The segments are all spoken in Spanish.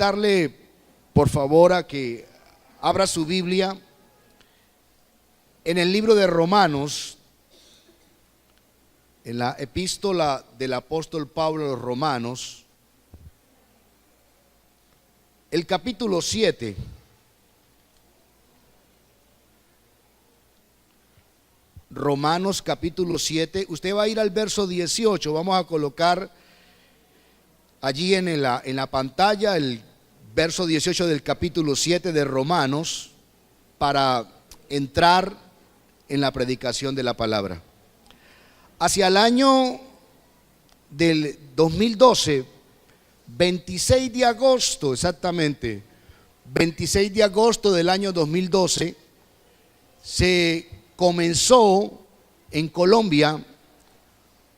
invitarle, por favor, a que abra su Biblia en el libro de Romanos, en la epístola del apóstol Pablo a los Romanos, el capítulo 7. Romanos capítulo 7, usted va a ir al verso 18, vamos a colocar allí en la pantalla el verso 18 del capítulo 7 de Romanos para entrar en la predicación de la palabra. Hacia el año del 2012, 26 de agosto exactamente, 26 de agosto del año 2012, se comenzó en Colombia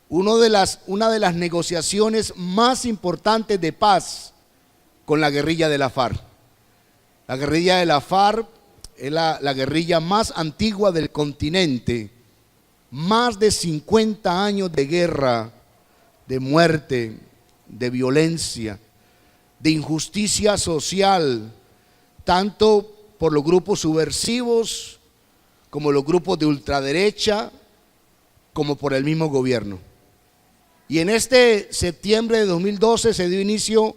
una de las negociaciones más importantes de paz con la guerrilla de la FARC. La guerrilla de la FARC es la guerrilla más antigua del continente. Más de 50 años de guerra, de muerte, de violencia, de injusticia social, tanto por los grupos subversivos como los grupos de ultraderecha, como por el mismo gobierno. Y en este septiembre de 2012 se dio inicio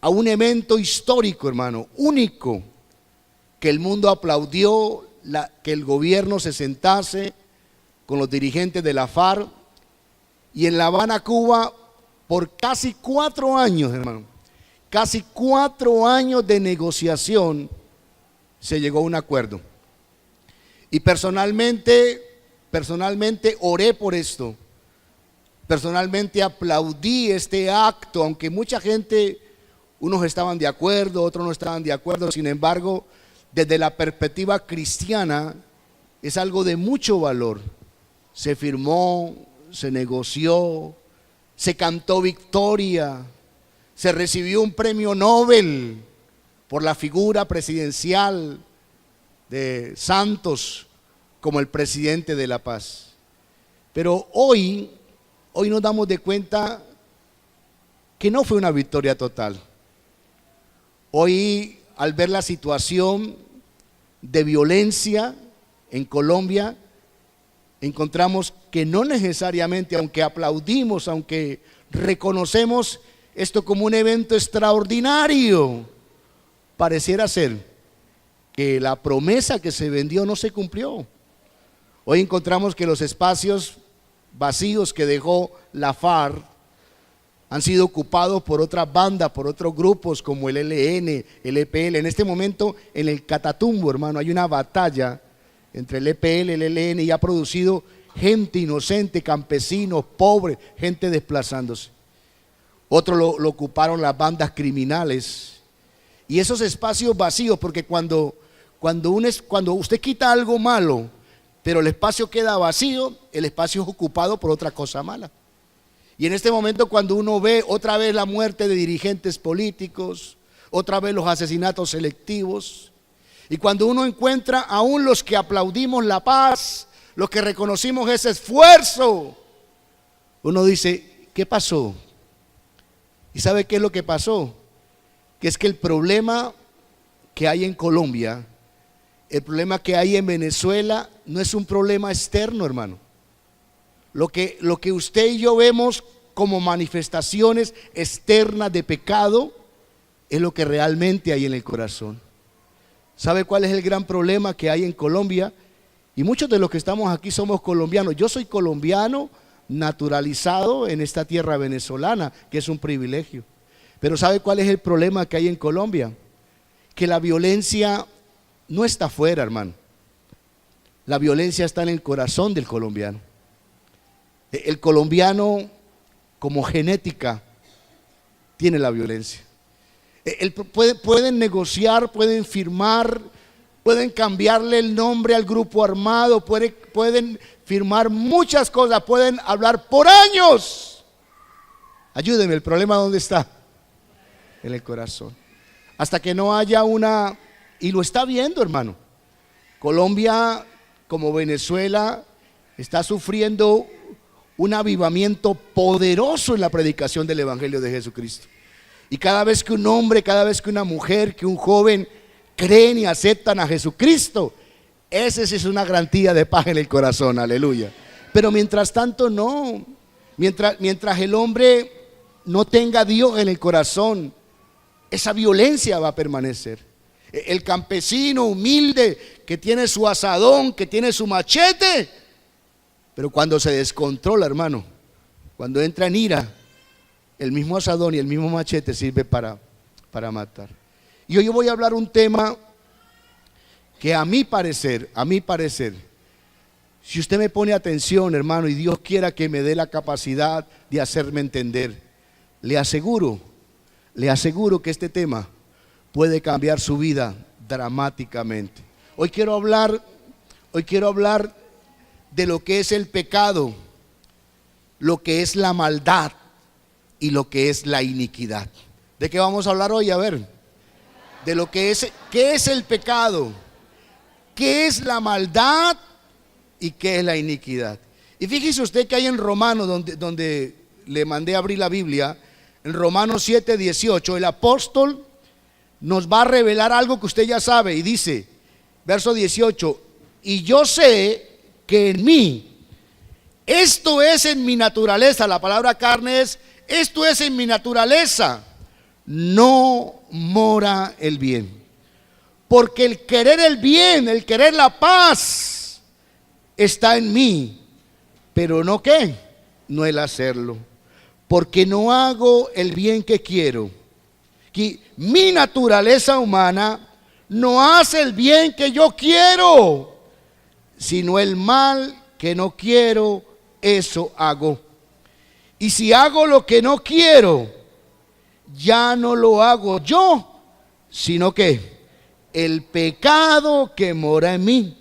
a un evento histórico, hermano, único, que el mundo aplaudió, que el gobierno se sentase con los dirigentes de la FARC, y en La Habana, Cuba, por casi 4 años, hermano, casi 4 años de negociación, se llegó a un acuerdo. Y personalmente oré por esto. Personalmente aplaudí este acto, aunque mucha gente, unos estaban de acuerdo, otros no estaban de acuerdo. Sin embargo, desde la perspectiva cristiana, es algo de mucho valor. Se firmó, se negoció, se cantó victoria, se recibió un premio Nobel por la figura presidencial de Santos como el presidente de la paz. Pero hoy nos damos de cuenta que no fue una victoria total. Hoy, al ver la situación de violencia en Colombia, encontramos que no necesariamente, aunque aplaudimos, aunque reconocemos esto como un evento extraordinario, pareciera ser que la promesa que se vendió no se cumplió. Hoy encontramos que los espacios vacíos que dejó la FARC han sido ocupados por otras bandas, por otros grupos como el ELN, el EPL. En este momento en el Catatumbo, hermano, hay una batalla entre el EPL y el ELN y ha producido gente inocente, campesinos, pobres, gente desplazándose. Otro lo ocuparon las bandas criminales. Y esos espacios vacíos, porque cuando usted quita algo malo, pero el espacio queda vacío, el espacio es ocupado por otra cosa mala. Y en este momento, cuando uno ve otra vez la muerte de dirigentes políticos, otra vez los asesinatos selectivos, y cuando uno encuentra aún los que aplaudimos la paz, los que reconocimos ese esfuerzo, uno dice, ¿qué pasó? ¿Y sabe qué es lo que pasó? Que es que el problema que hay en Colombia, el problema que hay en Venezuela, no es un problema externo, hermano. Lo que usted y yo vemos como manifestaciones externas de pecado es lo que realmente hay en el corazón. ¿Sabe cuál es el gran problema que hay en Colombia? Y muchos de los que estamos aquí somos colombianos. Yo soy colombiano naturalizado en esta tierra venezolana, que es un privilegio. Pero ¿sabe cuál es el problema que hay en Colombia? Que la violencia no está afuera, hermano. La violencia está en el corazón del colombiano. El colombiano, como genética, tiene la violencia. Pueden negociar, pueden firmar, pueden cambiarle el nombre al grupo armado, pueden firmar muchas cosas, pueden hablar por años. Ayúdenme, ¿el problema dónde está? En el corazón. Hasta que no haya y lo está viendo, hermano. Colombia, como Venezuela, está sufriendo un avivamiento poderoso en la predicación del Evangelio de Jesucristo. Y cada vez que un hombre, cada vez que una mujer, que un joven creen y aceptan a Jesucristo, esa sí es una garantía de paz en el corazón, aleluya. Pero mientras tanto no, mientras el hombre no tenga a Dios en el corazón, esa violencia va a permanecer. El campesino humilde que tiene su asadón, que tiene su machete, pero cuando se descontrola, hermano, cuando entra en ira, el mismo asadón y el mismo machete sirve para matar. Y hoy yo voy a hablar un tema que a mi parecer, si usted me pone atención, hermano, y Dios quiera que me dé la capacidad de hacerme entender, le aseguro que este tema puede cambiar su vida dramáticamente. Hoy quiero hablar de lo que es el pecado, lo que es la maldad y lo que es la iniquidad. ¿De qué vamos a hablar hoy? A ver, de lo que es, ¿qué es el pecado? ¿Qué es la maldad y qué es la iniquidad? Y fíjese usted que hay en Romanos, donde le mandé a abrir la Biblia, en Romanos 7:18, el apóstol nos va a revelar algo que usted ya sabe y dice, verso 18, y yo sé que en mí, esto es en mi naturaleza, la palabra carne es, esto es en mi naturaleza, no mora el bien. Porque el querer el bien, el querer la paz, está en mí, pero no ¿qué? No el hacerlo. Porque no hago el bien que quiero. Que mi naturaleza humana no hace el bien que yo quiero, sino el mal que no quiero, eso hago. Y si hago lo que no quiero, ya no lo hago yo, sino que el pecado que mora en mí.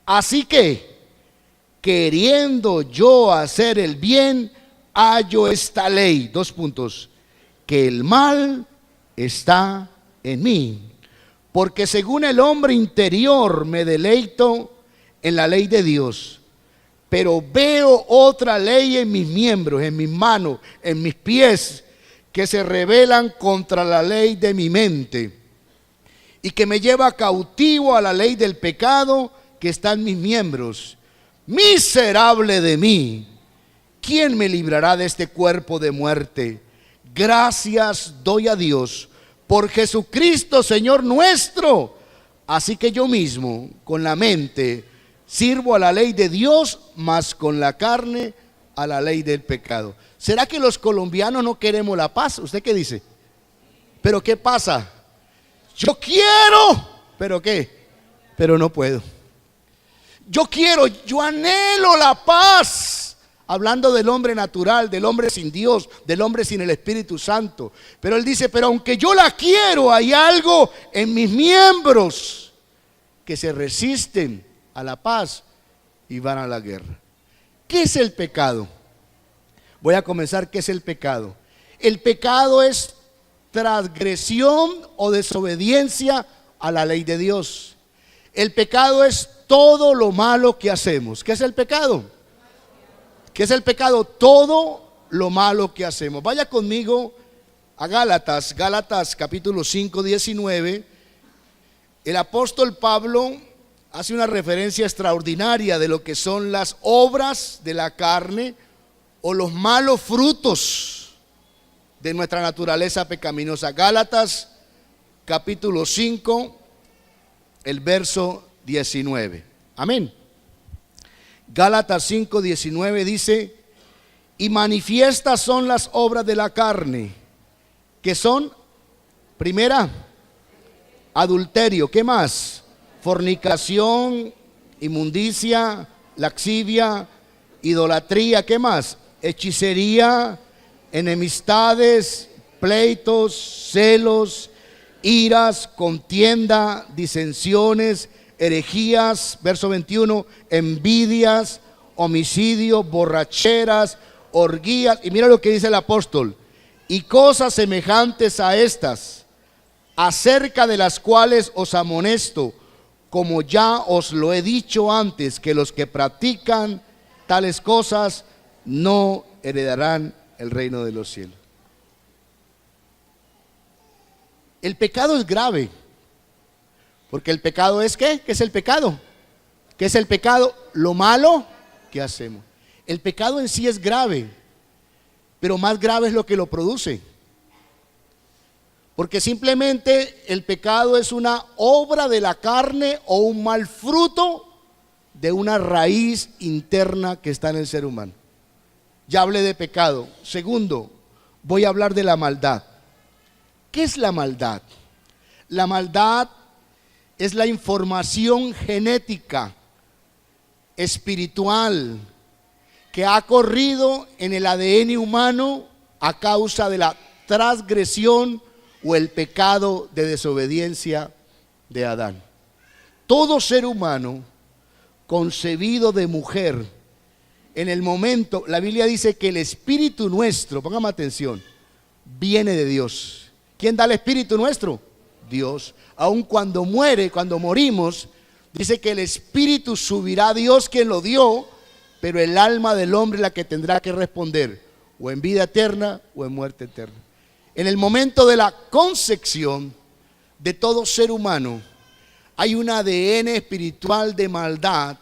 Así que, queriendo yo hacer el bien, hallo esta ley, que el mal está en mí. Porque según el hombre interior me deleito en la ley de Dios, pero veo otra ley en mis miembros, en mis manos, en mis pies, que se rebelan contra la ley de mi mente y que me lleva cautivo a la ley del pecado que está en mis miembros. Miserable de mí, ¿quién me librará de este cuerpo de muerte? Gracias doy a Dios por Jesucristo, Señor nuestro. Así que yo mismo, con la mente, sirvo a la ley de Dios, mas con la carne a la ley del pecado. ¿Será que los colombianos no queremos la paz? ¿Usted qué dice? ¿Pero qué pasa? Yo quiero, ¿pero qué? Pero no puedo. Yo quiero, yo anhelo la paz. Hablando del hombre natural, del hombre sin Dios, del hombre sin el Espíritu Santo. Pero él dice, pero aunque yo la quiero, hay algo en mis miembros que se resisten a la paz y van a la guerra. ¿Qué es el pecado? Voy a comenzar. ¿Qué es el pecado? El pecado es transgresión o desobediencia a la ley de Dios. El pecado es todo lo malo que hacemos. ¿Qué es el pecado? ¿Qué es el pecado? Todo lo malo que hacemos. Vaya conmigo a Gálatas capítulo 5, 19. El apóstol Pablo hace una referencia extraordinaria de lo que son las obras de la carne o los malos frutos de nuestra naturaleza pecaminosa. Gálatas capítulo 5, el verso 19. Amén. Gálatas 5, 19 dice, y manifiestas son las obras de la carne, que son, primera, adulterio, ¿qué más? Fornicación, inmundicia, laxivia, idolatría, ¿qué más? Hechicería, enemistades, pleitos, celos, iras, contienda, disensiones, herejías, verso 21, envidias, homicidios, borracheras, orgías. Y mira lo que dice el apóstol, y cosas semejantes a estas, acerca de las cuales os amonesto, como ya os lo he dicho antes, que los que practican tales cosas no heredarán el reino de los cielos. El pecado es grave, porque el pecado es ¿qué? ¿Qué es el pecado? ¿Qué es el pecado? Lo malo que hacemos. El pecado en sí es grave, pero más grave es lo que lo produce. Porque simplemente el pecado es una obra de la carne o un mal fruto de una raíz interna que está en el ser humano. Ya hablé de pecado. Segundo, voy a hablar de la maldad. ¿Qué es la maldad? La maldad es la información genética, espiritual, que ha corrido en el ADN humano a causa de la transgresión o el pecado de desobediencia de Adán. Todo ser humano concebido de mujer, en el momento, la Biblia dice que el espíritu nuestro, póngame atención, viene de Dios. ¿Quién da el espíritu nuestro? Dios. Aun cuando muere, cuando morimos, dice que el espíritu subirá a Dios quien lo dio, pero el alma del hombre es la que tendrá que responder, o en vida eterna o en muerte eterna. En el momento de la concepción de todo ser humano, hay un ADN espiritual de maldad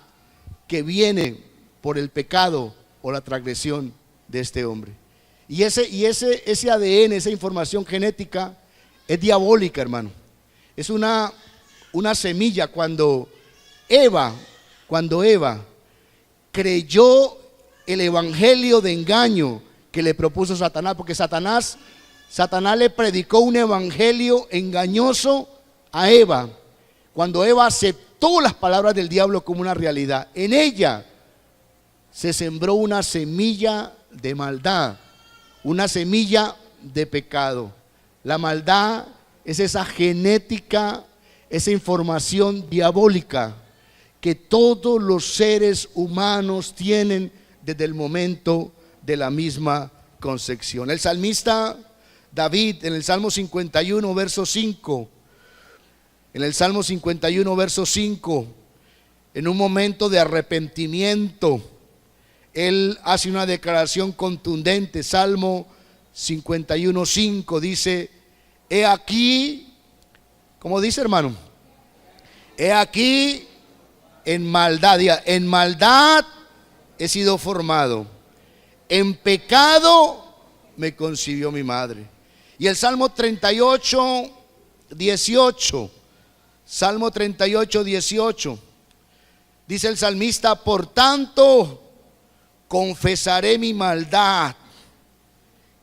que viene por el pecado o la transgresión de este hombre. Y ese ADN, esa información genética, es diabólica, hermano. Es una semilla. Cuando Eva creyó el evangelio de engaño que le propuso Satanás, porque Satanás le predicó un evangelio engañoso a Eva. Cuando Eva aceptó las palabras del diablo como una realidad, en ella se sembró una semilla de maldad, una semilla de pecado. La maldad es esa genética, esa información diabólica que todos los seres humanos tienen desde el momento de la misma concepción. El salmista David, en el Salmo 51, verso 5, en el Salmo 51, verso 5, en un momento de arrepentimiento, él hace una declaración contundente. Salmo 51, 5 dice: he aquí, ¿cómo dice, hermano? He aquí en maldad, diga, en maldad he sido formado, en pecado me concibió mi madre. Y el Salmo 38, 18, Salmo 38, 18, dice el salmista: por tanto confesaré mi maldad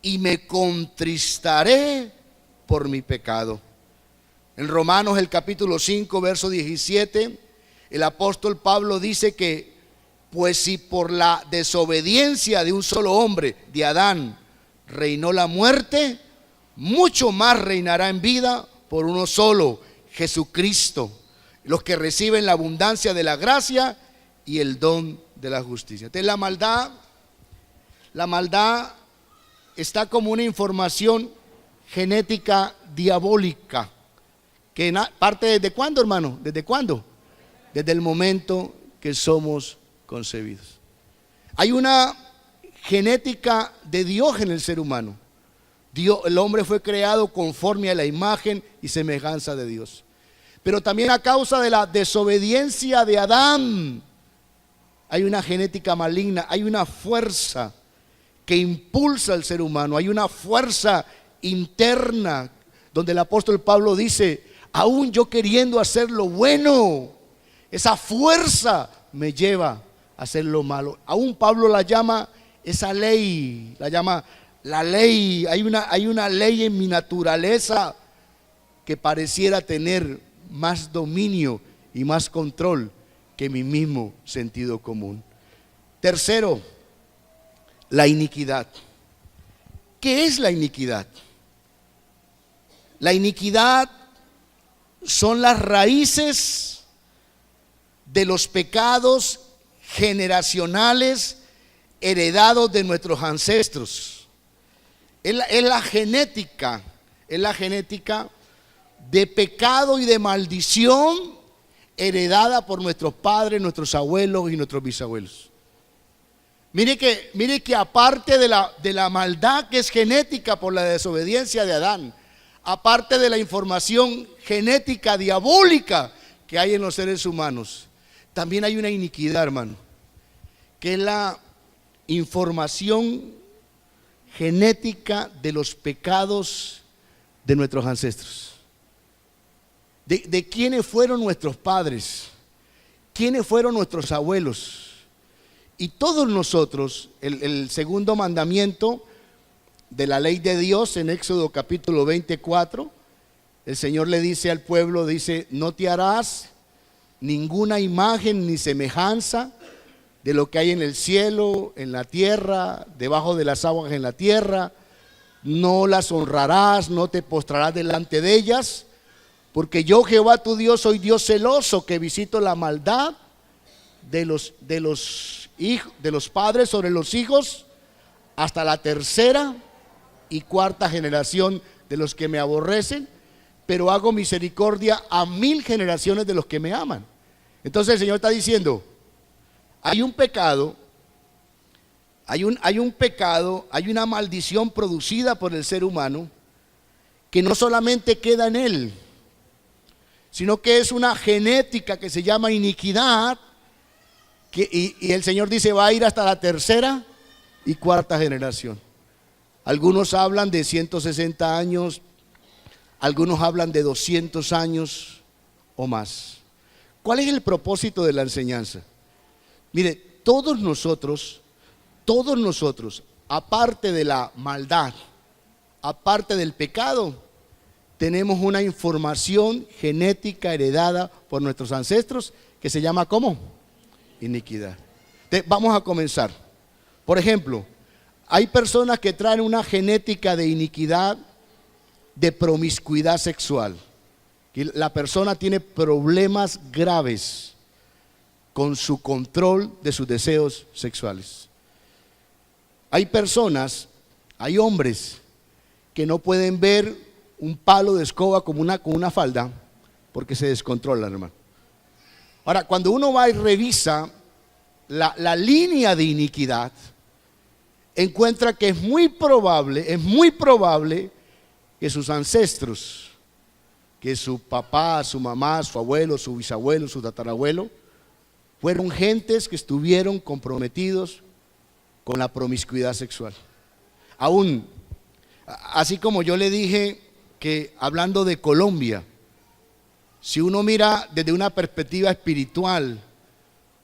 y me contristaré por mi pecado. En Romanos el capítulo 5, verso 17, el apóstol Pablo dice que pues si por la desobediencia de un solo hombre, de Adán, reinó la muerte, mucho más reinará en vida por uno solo, Jesucristo, los que reciben la abundancia de la gracia y el don de la justicia. Entonces la maldad está como una información genética diabólica que parte ¿desde cuándo, hermano? ¿Desde cuándo? Desde el momento que somos concebidos. Hay una genética de Dios en el ser humano. El hombre fue creado conforme a la imagen y semejanza de Dios. Pero también a causa de la desobediencia de Adán, hay una genética maligna, hay una fuerza que impulsa al ser humano, hay una fuerza interna donde el apóstol Pablo dice: aún yo queriendo hacer lo bueno, esa fuerza me lleva a hacer lo malo. Aún Pablo la llama esa ley, la llama la ley. Hay una ley en mi naturaleza que pareciera tener más dominio y más control que mi mismo sentido común. Tercero, la iniquidad. ¿Qué es la iniquidad? La iniquidad son las raíces de los pecados generacionales heredados de nuestros ancestros. Es la genética de pecado y de maldición heredada por nuestros padres, nuestros abuelos y nuestros bisabuelos. Mire que aparte de la maldad que es genética por la desobediencia de Adán, aparte de la información genética diabólica que hay en los seres humanos, también hay una iniquidad, hermano, que es la información genética de los pecados de nuestros ancestros. De quiénes fueron nuestros padres, quiénes fueron nuestros abuelos. Y todos nosotros, el segundo mandamiento de la ley de Dios en Éxodo capítulo 24, el Señor le dice al pueblo, dice, no te harás ninguna imagen ni semejanza de lo que hay en el cielo, en la tierra, debajo de las aguas en la tierra. No las honrarás, no te postrarás delante de ellas, porque yo, Jehová tu Dios, soy Dios celoso, que visito la maldad de los padres sobre los hijos, hasta la tercera y cuarta generación de los que me aborrecen, pero hago misericordia a 1000 generaciones de los que me aman. Entonces el Señor está diciendo, hay un pecado, hay una maldición producida por el ser humano, que no solamente queda en él, sino que es una genética que se llama iniquidad, y el Señor dice va a ir hasta la tercera y cuarta generación. Algunos hablan de 160 años, algunos hablan de 200 años o más. ¿Cuál es el propósito de la enseñanza? Mire, todos nosotros, aparte de la maldad, aparte del pecado, tenemos una información genética heredada por nuestros ancestros que se llama ¿cómo? Iniquidad. Vamos a comenzar. Por ejemplo, hay personas que traen una genética de iniquidad, de promiscuidad sexual. La persona tiene problemas graves con su control de sus deseos sexuales. Hay personas, hay hombres que no pueden ver un palo de escoba con una falda porque se descontrolan, hermano. Ahora, cuando uno va y revisa la línea de iniquidad, encuentra que es muy probable que sus ancestros, que su papá, su mamá, su abuelo, su bisabuelo, su tatarabuelo, fueron gentes que estuvieron comprometidos con la promiscuidad sexual. Aún, así como yo le dije que hablando de Colombia, si uno mira desde una perspectiva espiritual,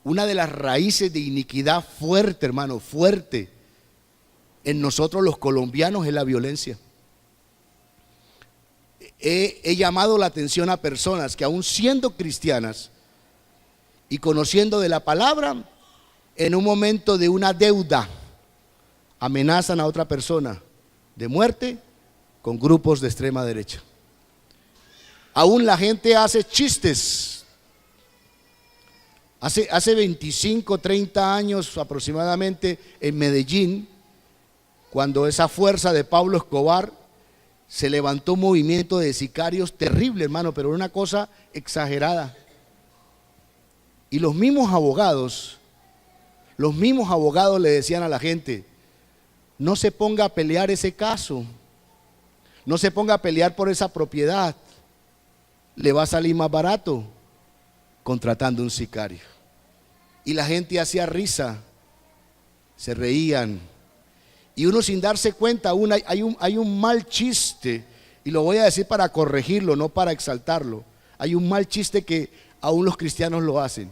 una de las raíces de iniquidad fuerte, hermano, fuerte, en nosotros los colombianos es la violencia. He llamado la atención a personas que aún siendo cristianas y conociendo de la palabra, en un momento de una deuda, amenazan a otra persona de muerte con grupos de extrema derecha. Aún la gente hace chistes. Hace 25, 30 años aproximadamente en Medellín, cuando esa fuerza de Pablo Escobar, se levantó un movimiento de sicarios terrible, hermano, pero era una cosa exagerada. Y los mismos abogados le decían a la gente, no se ponga a pelear ese caso, no se ponga a pelear por esa propiedad, le va a salir más barato contratando un sicario. Y la gente hacía risa, se reían, y uno sin darse cuenta, hay un mal chiste, y lo voy a decir para corregirlo, no para exaltarlo. Hay un mal chiste que aún los cristianos lo hacen.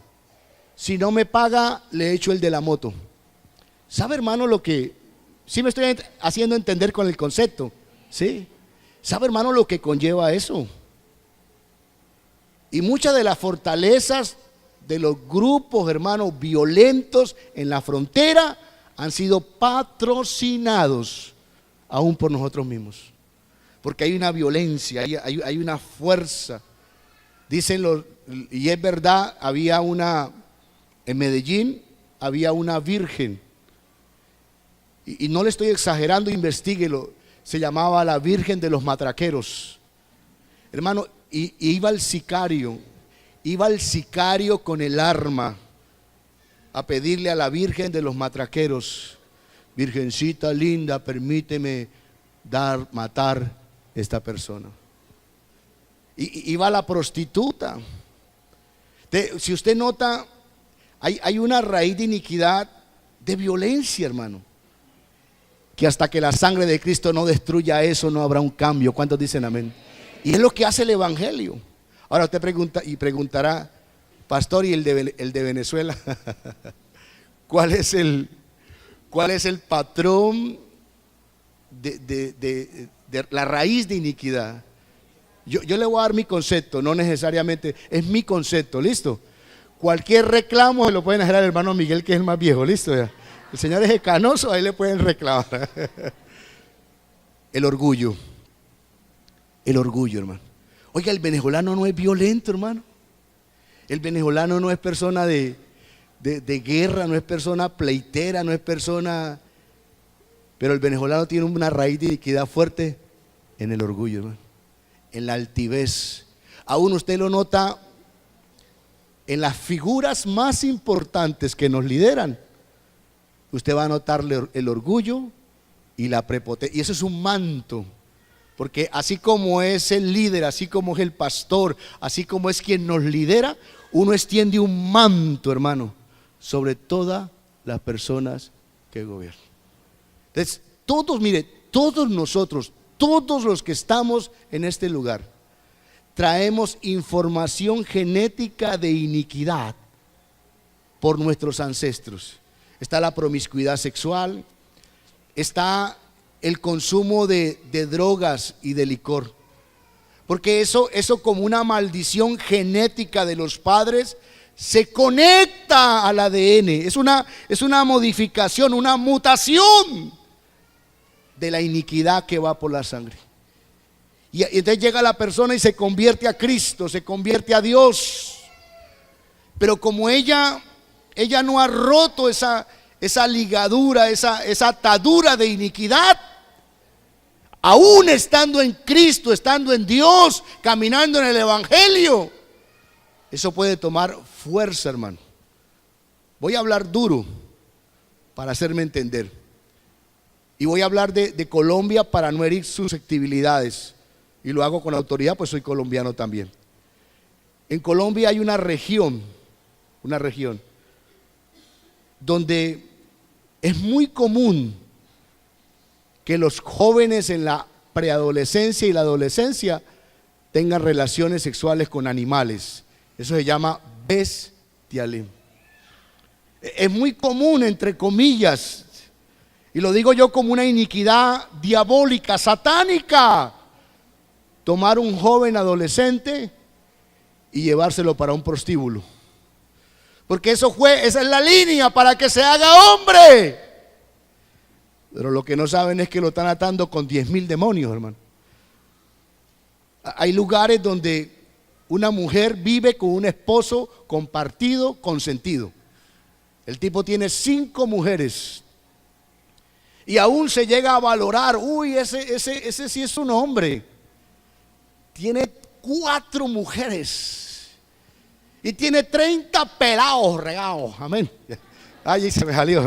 Si no me paga, le echo el de la moto. ¿Sabe, hermano, lo que... Sí me estoy haciendo entender con el concepto, ¿sí? ¿Sabe, hermano, lo que conlleva eso? Y muchas de las fortalezas de los grupos, hermanos, violentos en la frontera han sido patrocinados aún por nosotros mismos. Porque hay una violencia, hay una fuerza. Dicen los, y es verdad, en Medellín había una virgen. Y no le estoy exagerando, investíguelo. Se llamaba la Virgen de los Matraqueros. Hermano, y iba el sicario con el arma a pedirle a la Virgen de los Matraqueros, Virgencita linda, permíteme matar esta persona. y va la prostituta. Si usted nota, hay una raíz de iniquidad, de violencia, hermano, que hasta que la sangre de Cristo no destruya eso, no habrá un cambio. ¿Cuántos dicen amén? Y es lo que hace el evangelio. Ahora usted pregunta y preguntará, pastor, ¿y el de Venezuela? ¿Cuál es el patrón de la raíz de iniquidad? Yo le voy a dar mi concepto, no necesariamente, es mi concepto, ¿listo? Cualquier reclamo se lo pueden hacer al hermano Miguel, que es el más viejo, ¿listo? Ya. El Señor es canoso, ahí le pueden reclamar. El orgullo, hermano. Oiga, el venezolano no es violento, hermano. El venezolano no es persona de guerra, no es persona pleitera, no es persona... Pero el venezolano tiene una raíz de iniquidad fuerte en el orgullo, hermano, en la altivez. Aún usted lo nota en las figuras más importantes que nos lideran. Usted va a notar el orgullo y la prepotencia. Y eso es un manto, porque así como es el líder, así como es el pastor, así como es quien nos lidera, uno extiende un manto, hermano, sobre todas las personas que gobiernan. Entonces, todos nosotros, todos los que estamos en este lugar, traemos información genética de iniquidad por nuestros ancestros. Está la promiscuidad sexual, está el consumo de drogas y de licor. Porque eso como una maldición genética de los padres se conecta al ADN. Es una modificación, una mutación de la iniquidad que va por la sangre. Y entonces llega la persona y se convierte a Cristo, se convierte a Dios. Pero como ella no ha roto esa ligadura, esa atadura de iniquidad, aún estando en Cristo, estando en Dios, caminando en el evangelio, eso puede tomar fuerza, hermano. Voy a hablar duro para hacerme entender. Y voy a hablar de Colombia para no herir susceptibilidades. Y lo hago con autoridad, pues soy colombiano también. En Colombia hay una región donde es muy común que los jóvenes en la preadolescencia y la adolescencia tengan relaciones sexuales con animales. Eso se llama bestialismo. Es muy común, entre comillas, y lo digo yo como una iniquidad diabólica, satánica, tomar un joven adolescente y llevárselo para un prostíbulo. Porque esa es la línea para que se haga hombre. Pero lo que no saben es que lo están atando con 10,000 demonios, hermano. Hay lugares donde una mujer vive con un esposo compartido, consentido. El tipo tiene 5 mujeres. Y aún se llega a valorar, uy, ese sí es un hombre. Tiene 4 mujeres. Y tiene 30 pelados regados. Amén. Ay, se me salió.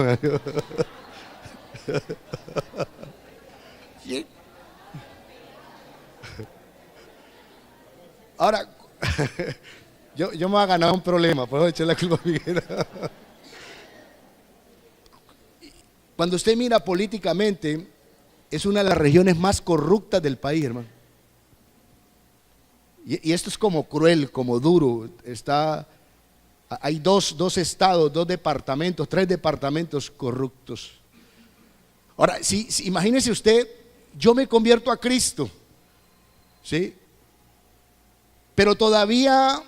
Ahora, yo me voy a ganar un problema. Puedo echar la culpa a Miguel. Cuando usted mira políticamente, es una de las regiones más corruptas del país, hermano. Y esto es como cruel, como duro. Hay dos estados, 2 departamentos, 3 departamentos corruptos. Ahora, imagínese usted, yo me convierto a Cristo, ¿sí? Pero todavía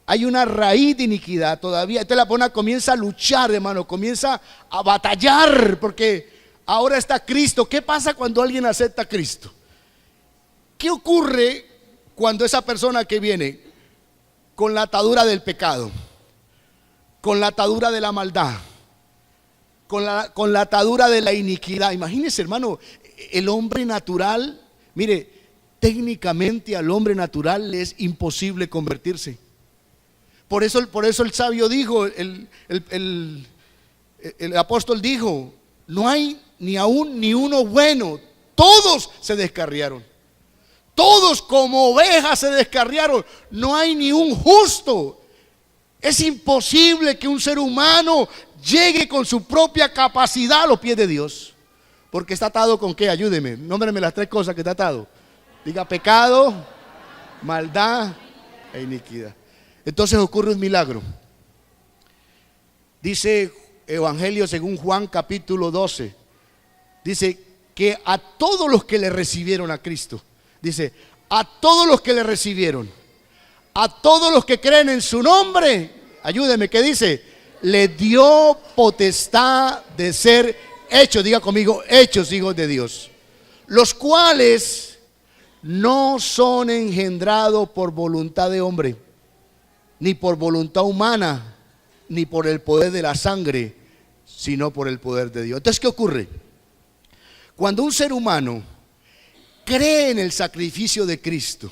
hay una raíz de iniquidad, todavía. Entonces la persona comienza a luchar, hermano, comienza a batallar, porque ahora está Cristo. ¿Qué pasa cuando alguien acepta a Cristo? ¿Qué ocurre cuando esa persona que viene con la atadura del pecado, con la atadura de la maldad, con la atadura de la iniquidad? Imagínese, hermano, el hombre natural, mire, técnicamente al hombre natural le es imposible convertirse. Por eso el sabio dijo, el apóstol dijo, no hay ni aún ni uno bueno, todos se descarriaron. Todos como ovejas se descarriaron. No hay ni un justo. Es imposible que un ser humano llegue con su propia capacidad a los pies de Dios. Porque está atado con qué, ayúdeme. Nómbreme las 3 cosas que está atado. Diga: pecado, maldad e iniquidad. Entonces ocurre un milagro. Dice Evangelio según Juan capítulo 12. Dice que a todos los que le recibieron a Cristo. Dice: a todos los que le recibieron, a todos los que creen en su nombre. Ayúdeme, ¿qué dice? Le dio potestad de ser hechos, diga conmigo, hechos hijos de Dios, los cuales no son engendrados por voluntad de hombre, ni por voluntad humana, ni por el poder de la sangre, sino por el poder de Dios. Entonces, ¿qué ocurre? Cuando un ser humano cree en el sacrificio de Cristo,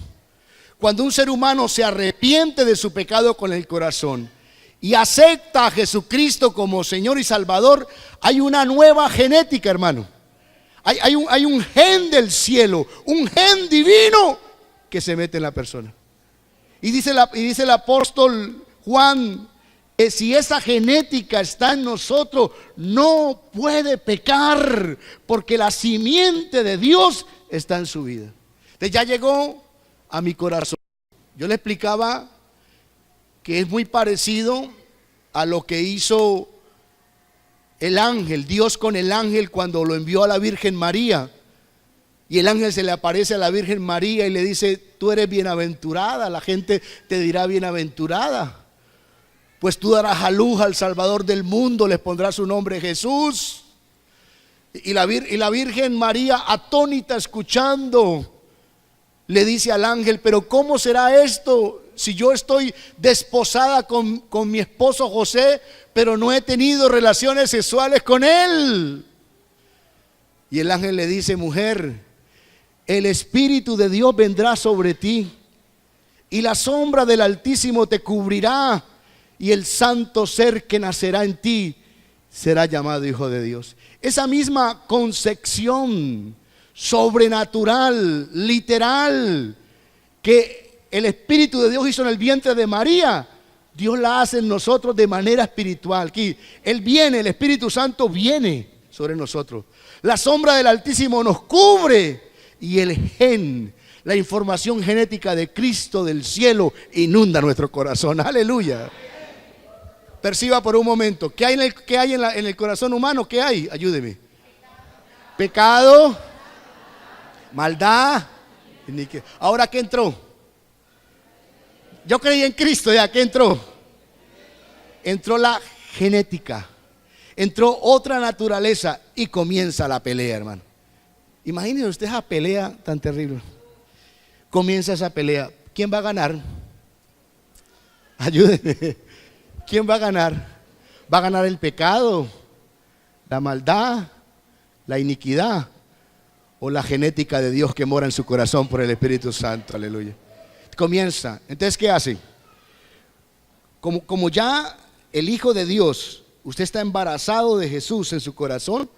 cuando un ser humano se arrepiente de su pecado con el corazón y acepta a Jesucristo como Señor y Salvador, hay una nueva genética, hermano. Hay un gen del cielo, un gen divino que se mete en la persona. Y dice el apóstol Juan que si esa genética está en nosotros, no puede pecar, porque la simiente de Dios está en su vida. Entonces ya llegó a mi corazón. Yo le explicaba que es muy parecido a lo que hizo el ángel, Dios con el ángel cuando lo envió a la Virgen María. Y el ángel se le aparece a la Virgen María y le dice: tú eres bienaventurada, la gente te dirá bienaventurada, pues tú darás a luz al Salvador del mundo, les pondrás su nombre Jesús. Y la Virgen María, atónita escuchando, le dice al ángel: pero ¿cómo será esto si yo estoy desposada con mi esposo José, pero no he tenido relaciones sexuales con él? Y el ángel le dice: mujer, el Espíritu de Dios vendrá sobre ti, y la sombra del Altísimo te cubrirá, y el santo ser que nacerá en ti será llamado Hijo de Dios. Esa misma concepción sobrenatural, literal, que el Espíritu de Dios hizo en el vientre de María, Dios la hace en nosotros de manera espiritual. Aquí Él viene, el Espíritu Santo viene sobre nosotros. La sombra del Altísimo nos cubre, y el gen, la información genética de Cristo del cielo, inunda nuestro corazón. Aleluya. Perciba por un momento, ¿qué hay en el corazón humano? ¿Qué hay? Ayúdeme. Pecado, maldad, iniquidad. Ahora, ¿qué entró? Yo creí en Cristo, ya, ¿qué entró? Entró la genética, entró otra naturaleza y comienza la pelea, hermano. Imagínense usted esa pelea tan terrible. Comienza esa pelea. ¿Quién va a ganar? Ayúdenme. ¿Quién va a ganar? ¿Va a ganar el pecado, la maldad, la iniquidad, o la genética de Dios que mora en su corazón por el Espíritu Santo? Aleluya. Comienza. Entonces, ¿qué hace? Como ya el Hijo de Dios, usted está embarazado de Jesús en su corazón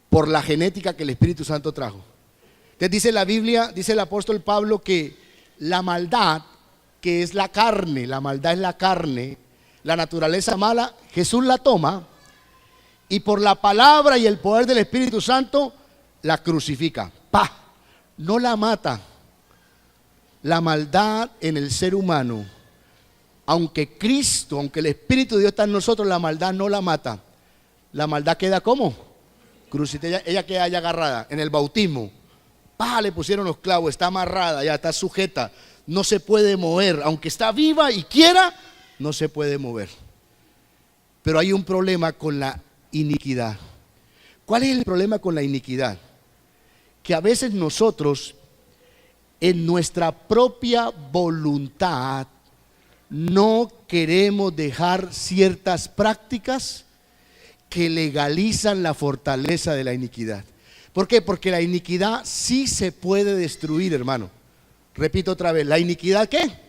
por la genética que el Espíritu Santo trajo. Entonces dice la Biblia, dice el apóstol Pablo, que la maldad, que es la carne, la maldad es la carne, la naturaleza mala, Jesús la toma y por la palabra y el poder del Espíritu Santo la crucifica. ¡Pah! No la mata. La maldad en el ser humano, aunque Cristo, aunque el Espíritu de Dios está en nosotros, la maldad no la mata. La maldad queda ¿cómo? Crucificada. Ella queda ya agarrada en el bautismo. ¡Pah! Le pusieron los clavos, está amarrada, ya está sujeta, no se puede mover, aunque está viva y quiera, no se puede mover. Pero hay un problema con la iniquidad. ¿Cuál es el problema con la iniquidad? Que a veces nosotros, en nuestra propia voluntad, no queremos dejar ciertas prácticas que legalizan la fortaleza de la iniquidad. ¿Por qué? Porque la iniquidad sí se puede destruir, hermano. Repito otra vez, ¿la iniquidad qué?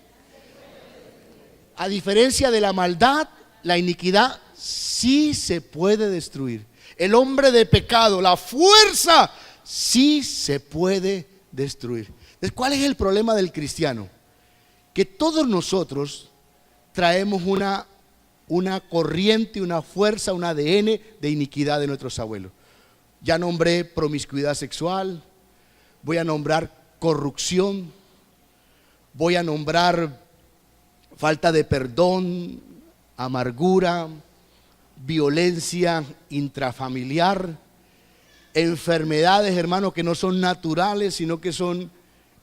A diferencia de la maldad, la iniquidad sí se puede destruir. El hombre de pecado, la fuerza, sí se puede destruir. Entonces, ¿cuál es el problema del cristiano? Que todos nosotros traemos una corriente, una fuerza, un ADN de iniquidad de nuestros abuelos. Ya nombré promiscuidad sexual, voy a nombrar corrupción, voy a nombrar falta de perdón, amargura, violencia intrafamiliar, enfermedades, hermanos, que no son naturales, sino que son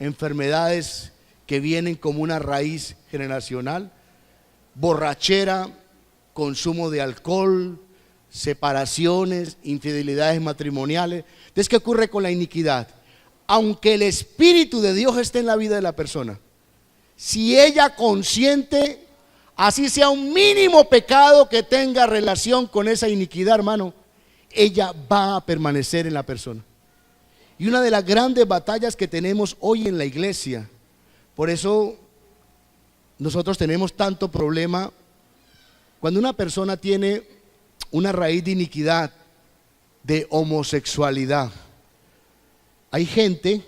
enfermedades que vienen como una raíz generacional, borrachera, consumo de alcohol, separaciones, infidelidades matrimoniales. Entonces, ¿qué ocurre con la iniquidad? Aunque el Espíritu de Dios esté en la vida de la persona, si ella consiente, así sea un mínimo pecado que tenga relación con esa iniquidad, hermano, ella va a permanecer en la persona. Y una de las grandes batallas que tenemos hoy en la iglesia, por eso nosotros tenemos tanto problema, cuando una persona tiene una raíz de iniquidad, de homosexualidad. Hay gente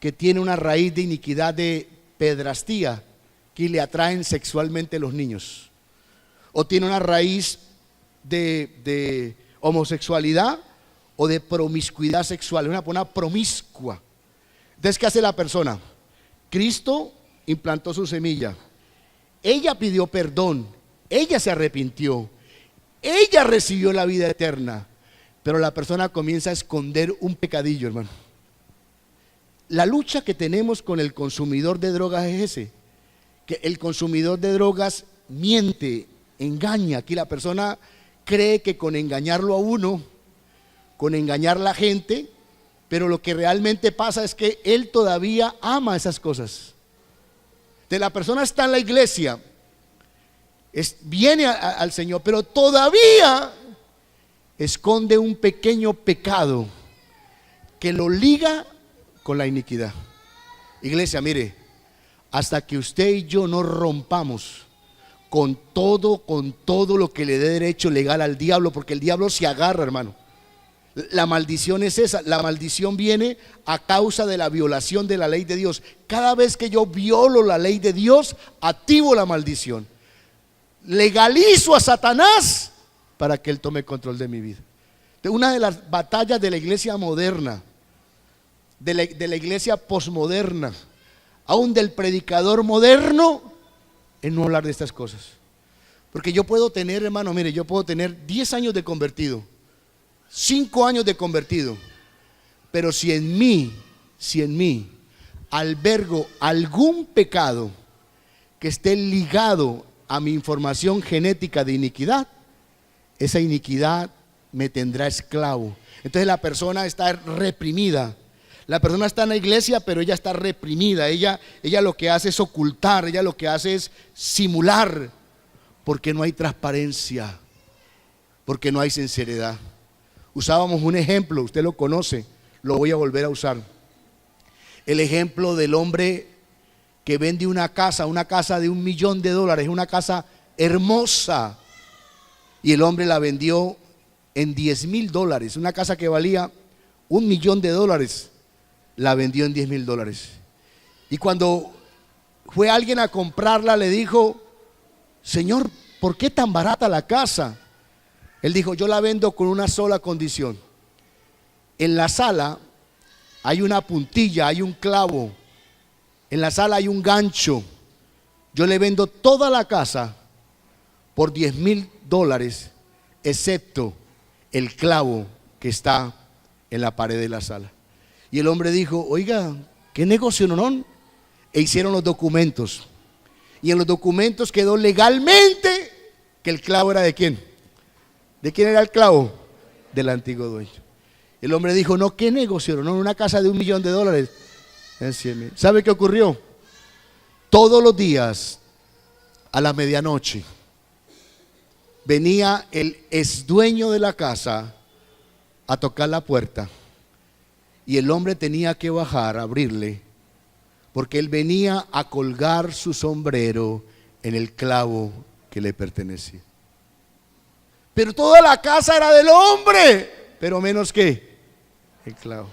que tiene una raíz de iniquidad de pedrastía, que le atraen sexualmente los niños. O tiene una raíz de homosexualidad o de promiscuidad sexual, una promiscua. Entonces, ¿qué hace la persona? Cristo implantó su semilla. Ella pidió perdón, ella se arrepintió, ella recibió la vida eterna, pero la persona comienza a esconder un pecadillo, hermano. La lucha que tenemos con el consumidor de drogas es ese, que el consumidor de drogas miente, engaña. Aquí la persona cree que con engañarlo a uno, con engañar a la gente, pero lo que realmente pasa es que él todavía ama esas cosas. Entonces, la persona está en la iglesia, viene al Señor, pero todavía esconde un pequeño pecado que lo liga con la iniquidad. Iglesia, mire, hasta que usted y yo no rompamos con todo lo que le dé derecho legal al diablo, porque el diablo se agarra, hermano. La maldición es esa, la maldición viene a causa de la violación de la ley de Dios. Cada vez que yo violo la ley de Dios, activo la maldición. Legalizo a Satanás para que él tome control de mi vida. Una de las batallas de la iglesia moderna, de la iglesia posmoderna, aún del predicador moderno, es no hablar de estas cosas. Porque yo puedo tener, hermano, mire, yo puedo tener 10 años de convertido, 5 años de convertido, pero si en mí albergo algún pecado que esté ligado a mi información genética de iniquidad, esa iniquidad me tendrá esclavo. Entonces la persona está reprimida. La persona está en la iglesia, pero ella está reprimida. Ella lo que hace es ocultar, ella lo que hace es simular, porque no hay transparencia, porque no hay sinceridad. Usábamos un ejemplo, usted lo conoce, lo voy a volver a usar. El ejemplo del hombre que vende una casa de $1 millón, una casa hermosa, y el hombre la vendió en $10,000, una casa que valía $1 millón, la vendió en $10,000. Y cuando fue alguien a comprarla, le dijo: Señor, ¿por qué tan barata la casa? Él dijo: yo la vendo con una sola condición. En la sala hay una puntilla, hay un clavo. En la sala hay un gancho. Yo le vendo toda la casa por $10,000, excepto el clavo que está en la pared de la sala. Y el hombre dijo: oiga, ¿qué negocio, no? E hicieron los documentos. Y en los documentos quedó legalmente que el clavo era ¿de quién? ¿De quién era el clavo? Del antiguo dueño. El hombre dijo: no, ¿qué negocio, no? Una casa de $1 millón, ¿sabe qué ocurrió? Todos los días a la medianoche venía el exdueño de la casa a tocar la puerta, y el hombre tenía que bajar a abrirle, porque él venía a colgar su sombrero en el clavo que le pertenecía. Pero toda la casa era del hombre, pero menos que el clavo.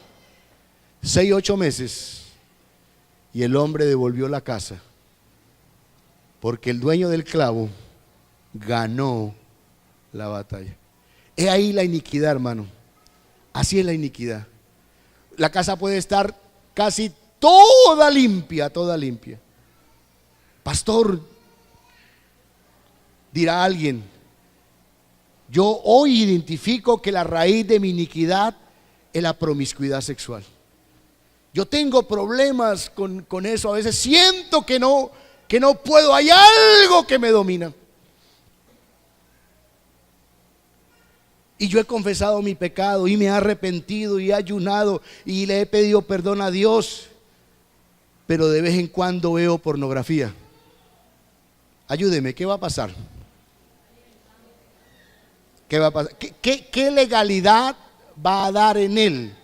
6, 8 meses Y el hombre devolvió la casa, porque el dueño del clavo ganó la batalla. Es ahí la iniquidad, hermano. Así es la iniquidad. La casa puede estar casi toda limpia, toda limpia. Pastor, dirá alguien, yo hoy identifico que la raíz de mi iniquidad es la promiscuidad sexual. Yo tengo problemas con eso. A veces siento que no puedo. Hay algo que me domina. Y yo he confesado mi pecado y me he arrepentido y he ayunado y le he pedido perdón a Dios. Pero de vez en cuando veo pornografía. Ayúdeme, ¿qué va a pasar? ¿Qué va a pasar? ¿Qué legalidad va a dar en él?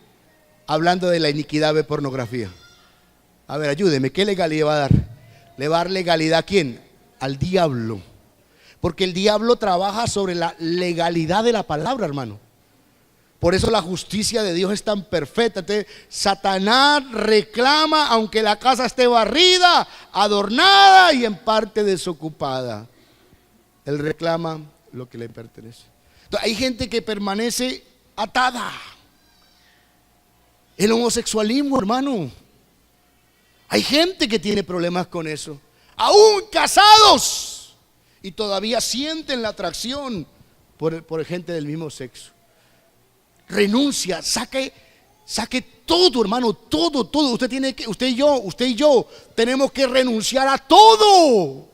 Hablando de la iniquidad de pornografía. A ver, ayúdeme, ¿qué legalidad va a dar? ¿Le va a dar legalidad a quién? Al diablo. Porque el diablo trabaja sobre la legalidad de la palabra, hermano. Por eso la justicia de Dios es tan perfecta. Entonces, Satanás reclama aunque la casa esté barrida, adornada y en parte desocupada. Él reclama lo que le pertenece. Entonces, hay gente que permanece atada. El homosexualismo, hermano. Hay gente que tiene problemas con eso. Aún casados. Y todavía sienten la atracción por gente del mismo sexo. Renuncia, saque todo, hermano, todo. Usted y yo tenemos que renunciar a todo.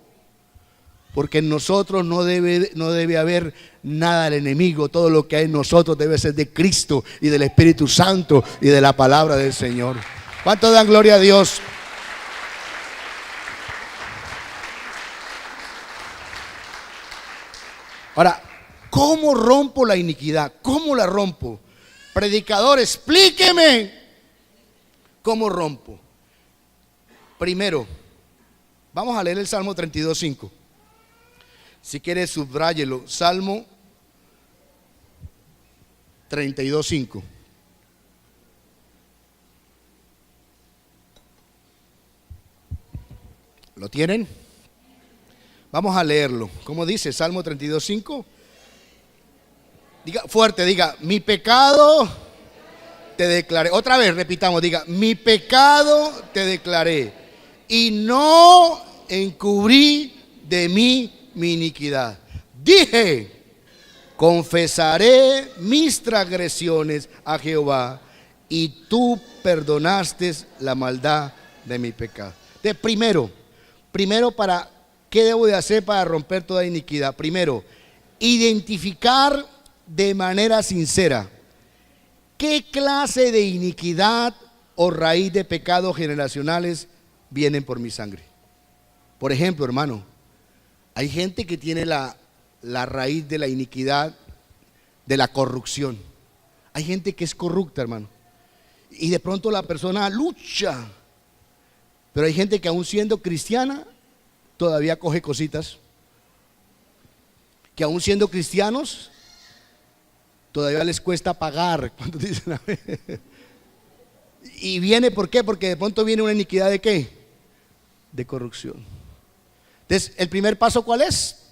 Porque en nosotros no debe haber nada del enemigo. Todo lo que hay en nosotros debe ser de Cristo y del Espíritu Santo y de la palabra del Señor. ¿Cuánto dan gloria a Dios? Ahora, ¿cómo rompo la iniquidad? ¿Cómo la rompo? Predicador, explíqueme cómo rompo. Primero, vamos a leer el Salmo 32:5. Si quiere, subráyelo. Salmo 32:5. ¿Lo tienen? Vamos a leerlo. ¿Cómo dice Salmo 32:5? Diga fuerte, diga, mi pecado te declaré. Otra vez, repitamos, diga, mi pecado te declaré y no encubrí de mí mi iniquidad. Dije, confesaré mis transgresiones a Jehová y tú perdonaste la maldad de mi pecado. De primero, ¿qué debo de hacer para romper toda iniquidad? Primero, identificar de manera sincera qué clase de iniquidad o raíz de pecados generacionales vienen por mi sangre. Por ejemplo, hermano, hay gente que tiene la raíz de la iniquidad, de la corrupción. Hay gente que es corrupta, hermano. Y de pronto la persona lucha. Pero hay gente que aún siendo cristiana, todavía coge cositas. Que aún siendo cristianos, todavía les cuesta pagar. ¿Cuántos dicen amén? Y viene, ¿por qué? Porque de pronto viene una iniquidad de ¿qué? De corrupción. Entonces, el primer paso, ¿cuál es?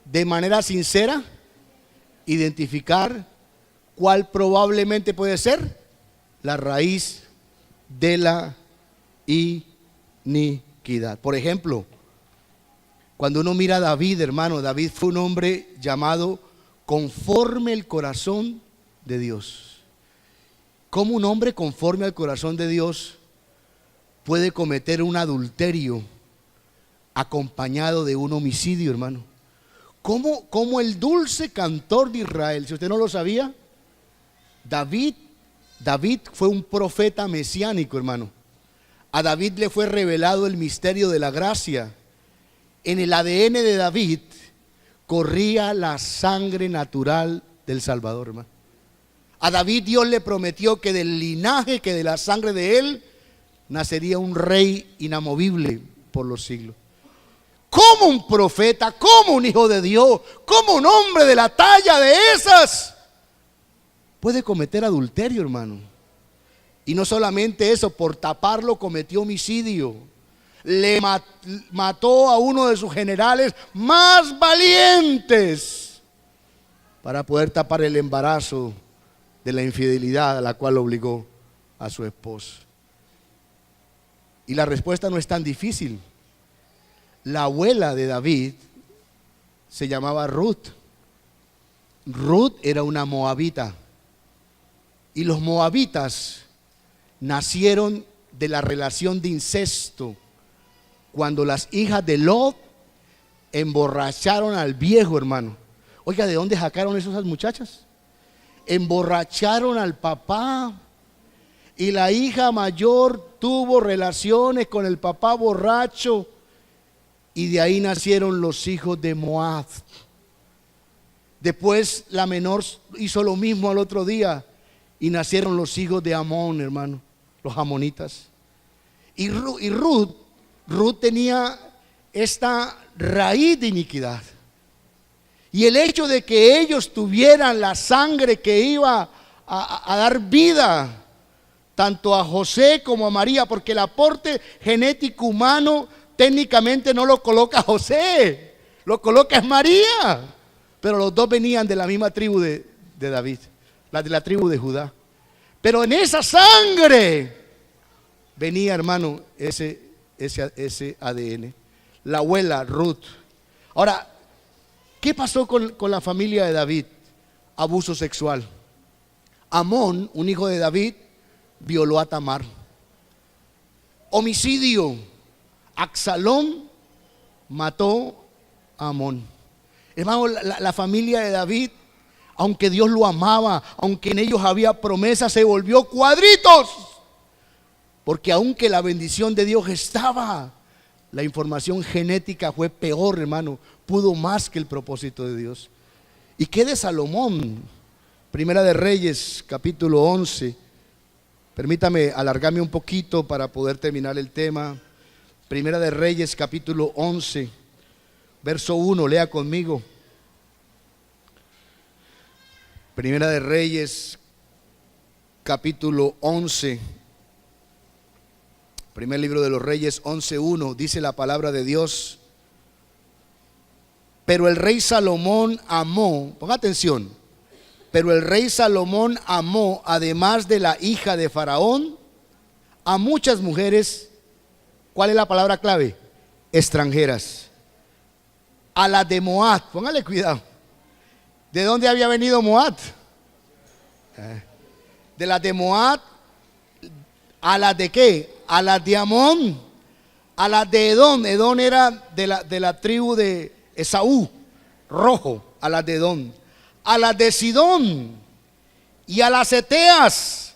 De manera sincera, identificar cuál probablemente puede ser la raíz de la iniquidad. Por ejemplo, cuando uno mira a David, hermano, David fue un hombre llamado conforme el corazón de Dios. ¿Cómo un hombre conforme al corazón de Dios puede cometer un adulterio acompañado de un homicidio, hermano? ¿Cómo el dulce cantor de Israel, si usted no lo sabía, David fue un profeta mesiánico, hermano. A David le fue revelado el misterio de la gracia. En el ADN de David corría la sangre natural del Salvador, hermano. A David Dios le prometió que del linaje, que de la sangre de él, nacería un rey inamovible por los siglos. ¿Cómo un profeta, cómo un hijo de Dios, cómo un hombre de la talla de esas puede cometer adulterio, hermano? Y no solamente eso, por taparlo cometió homicidio. Le mató a uno de sus generales más valientes para poder tapar el embarazo de la infidelidad a la cual obligó a su esposo. Y la respuesta no es tan difícil. La abuela de David se llamaba Ruth. Ruth era una moabita. Y los moabitas nacieron de la relación de incesto, cuando las hijas de Lot emborracharon al viejo, hermano. Oiga, ¿de dónde sacaron esas muchachas? Emborracharon al papá, y la hija mayor tuvo relaciones con el papá borracho, y de ahí nacieron los hijos de Moab. Después la menor hizo lo mismo al otro día, y nacieron los hijos de Amón, hermano, los amonitas. Y Ruth tenía esta raíz de iniquidad. Y el hecho de que ellos tuvieran la sangre que iba a dar vida tanto a José como a María, porque el aporte genético humano técnicamente no lo coloca José, lo coloca es María, pero los dos venían de la misma tribu de David, la de la tribu de Judá. Pero en esa sangre venía, hermano, ese ADN, la abuela Ruth. Ahora, ¿qué pasó con la familia de David? Abuso sexual. Amón, un hijo de David, violó a Tamar. Homicidio. Absalón mató a Amón. Hermano, la familia de David, aunque Dios lo amaba, aunque en ellos había promesa, se volvió cuadritos. Porque aunque la bendición de Dios estaba, la información genética fue peor, hermano. Pudo más que el propósito de Dios. ¿Y qué de Salomón? Primera de Reyes, capítulo 11. Permítame alargarme un poquito para poder terminar el tema. Primera de Reyes, capítulo 11, verso 1, lea conmigo. Primera de Reyes, capítulo 11. Primer libro de los Reyes, 11:1, dice la palabra de Dios. Pero el rey Salomón amó, ponga atención, pero el rey Salomón amó, además de la hija de Faraón, a muchas mujeres. ¿Cuál es la palabra clave? Extranjeras. A las de Moab, póngale cuidado. ¿De dónde había venido Moab? De las de Moab. ¿A las de qué? A las de Amón, a las de Edom. Edom era de la tribu de Esaú, rojo, a las de Edom. A las de Sidón y a las Eteas,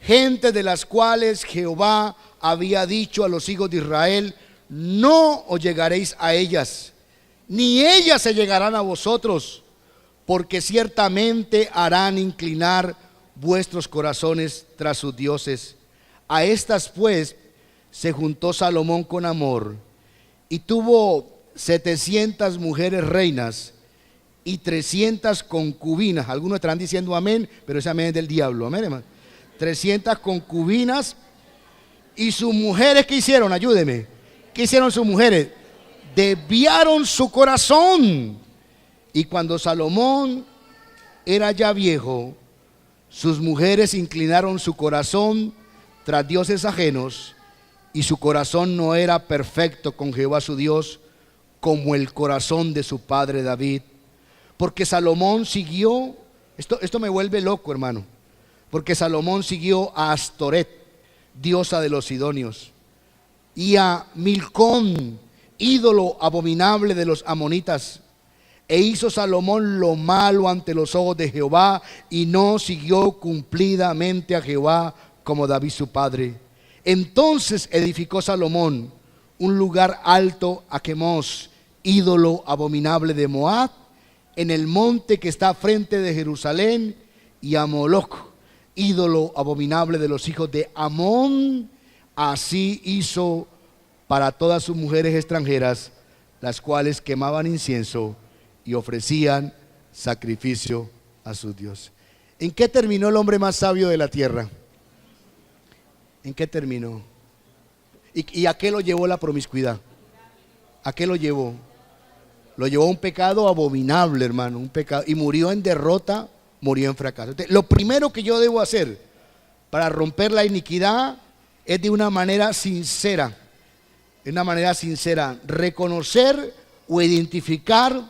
gente de las cuales Jehová había dicho a los hijos de Israel: no os llegaréis a ellas, ni ellas se llegarán a vosotros, porque ciertamente harán inclinar vuestros corazones tras sus dioses. A estas pues se juntó Salomón con amor, y tuvo 700 mujeres reinas y 300 concubinas. Algunos estarán diciendo amén, pero ese amén es del diablo. Amén, hermano. 300 concubinas. Y sus mujeres, ¿qué hicieron? Ayúdeme. ¿Qué hicieron sus mujeres? Desviaron su corazón. Y cuando Salomón era ya viejo, sus mujeres inclinaron su corazón tras dioses ajenos, y su corazón no era perfecto con Jehová su Dios, como el corazón de su padre David. Porque Salomón siguió, esto me vuelve loco, hermano, porque Salomón siguió a Astoret, diosa de los sidonios, y a Milcón, ídolo abominable de los amonitas. E hizo Salomón lo malo ante los ojos de Jehová, y no siguió cumplidamente a Jehová como David su padre. Entonces edificó Salomón un lugar alto a Quemos, ídolo abominable de Moab, en el monte que está frente de Jerusalén, y a Moloc, ídolo abominable de los hijos de Amón. Así hizo para todas sus mujeres extranjeras, las cuales quemaban incienso y ofrecían sacrificio a sus dioses. ¿En qué terminó el hombre más sabio de la tierra? ¿En qué terminó? ¿Y a qué lo llevó la promiscuidad? ¿A qué lo llevó? Lo llevó a un pecado abominable, hermano, un pecado, y murió en derrota, murió en fracaso. Entonces, lo primero que yo debo hacer para romper la iniquidad es de una manera sincera, reconocer o identificar